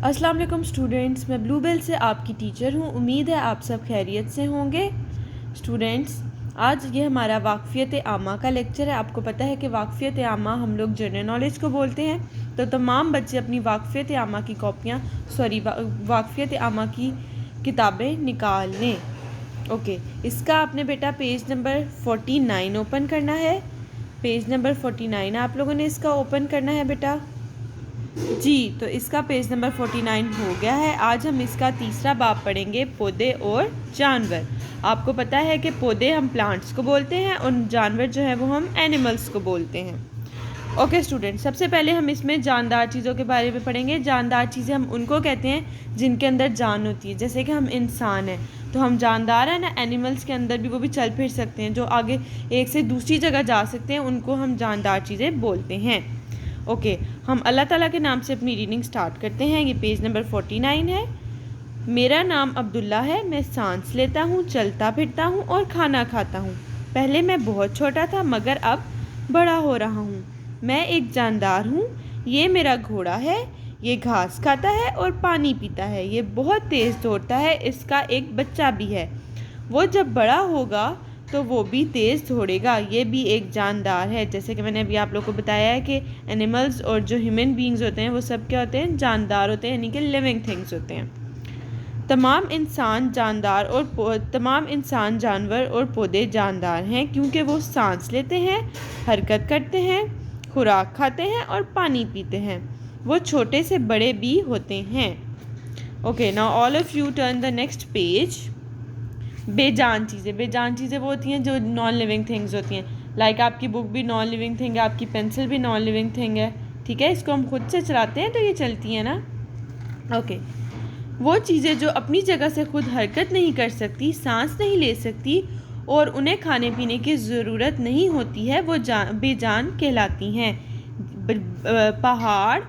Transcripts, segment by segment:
अस्सलाम वालेकुम स्टूडेंट्स, मैं ब्लूबेल से आपकी टीचर हूँ। उम्मीद है आप सब खैरियत से होंगे। स्टूडेंट्स, आज ये हमारा वाक़फ़ियत आमा का लेक्चर है। आपको पता है कि वाक़फ़ियत आमा हम लोग जनरल नॉलेज को बोलते हैं। तो तमाम बच्चे अपनी वाक़फ़ियत आमा की कॉपियाँ वाक़फ़ियत आमा की किताबें निकाल लें। ओके, इसका आपने बेटा पेज नंबर 49 ओपन करना है। पेज नंबर 49 आप लोगों ने इसका ओपन करना है बेटा जी। तो इसका पेज नंबर 49 हो गया है। आज हम इसका तीसरा बाब पढ़ेंगे, पौधे और जानवर। आपको पता है कि पौधे हम प्लांट्स को बोलते हैं और जानवर जो है वो हम एनिमल्स को बोलते हैं। ओके स्टूडेंट, सबसे पहले हम इसमें जानदार चीज़ों के बारे में पढ़ेंगे। जानदार चीज़ें हम उनको कहते हैं जिनके अंदर जान होती है। जैसे कि हम इंसान हैं तो हम जानदार हैं ना। एनिमल्स के अंदर भी वो भी चल फिर सकते हैं, जो आगे एक से दूसरी जगह जा सकते हैं, उनको हम जानदार चीज़ें बोलते हैं। ओके, हम अल्लाह ताला के नाम से अपनी रीडिंग स्टार्ट करते हैं। ये पेज नंबर 49 है। मेरा नाम अब्दुल्ला है। मैं सांस लेता हूँ, चलता फिरता हूँ और खाना खाता हूँ। पहले मैं बहुत छोटा था मगर अब बड़ा हो रहा हूँ। मैं एक जानदार हूँ। ये मेरा घोड़ा है। ये घास खाता है और पानी पीता है। ये बहुत तेज़ दौड़ता है। इसका एक बच्चा भी है। वो जब बड़ा होगा तो वो भी तेज़ दौड़ेगा। ये भी एक जानदार है। जैसे कि मैंने अभी आप लोगों को बताया है कि एनिमल्स और जो ह्यूमन बींग्स होते हैं वो सब क्या होते हैं, जानदार होते हैं, यानी कि लिविंग थिंग्स होते हैं। तमाम इंसान जानवर और पौधे जानदार हैं क्योंकि वो सांस लेते हैं, हरकत करते हैं, खुराक खाते हैं और पानी पीते हैं। वो छोटे से बड़े भी होते हैं। Okay, now all of U turn the next page. बेजान चीज़ें वो होती हैं जो नॉन लिविंग थिंग्स होती हैं। लाइक आपकी बुक भी नॉन लिविंग थिंग है, आपकी पेंसिल भी नॉन लिविंग थिंग है। ठीक है, इसको हम खुद से चलाते हैं तो ये चलती हैं ना। ओके, वो चीज़ें जो अपनी जगह से खुद हरकत नहीं कर सकती, सांस नहीं ले सकती और उन्हें खाने पीने की ज़रूरत नहीं होती है, वो बेजान कहलाती हैं। पहाड़,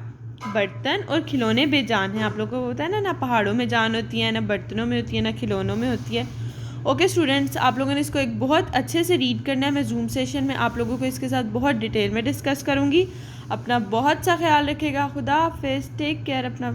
बर्तन और खिलौने बेजान हैं। आप लोगों को होता है ना पहाड़ों में जान होती है, ना बर्तनों में होती है, ना खिलौनों में होती है। ओके स्टूडेंट्स, आप लोगों ने इसको एक बहुत अच्छे से रीड करना है। मैं जूम सेशन में आप लोगों को इसके साथ बहुत डिटेल में डिस्कस करूँगी। अपना बहुत सा ख्याल रखिएगा। खुदा हाफिज़, टेक केयर अपना।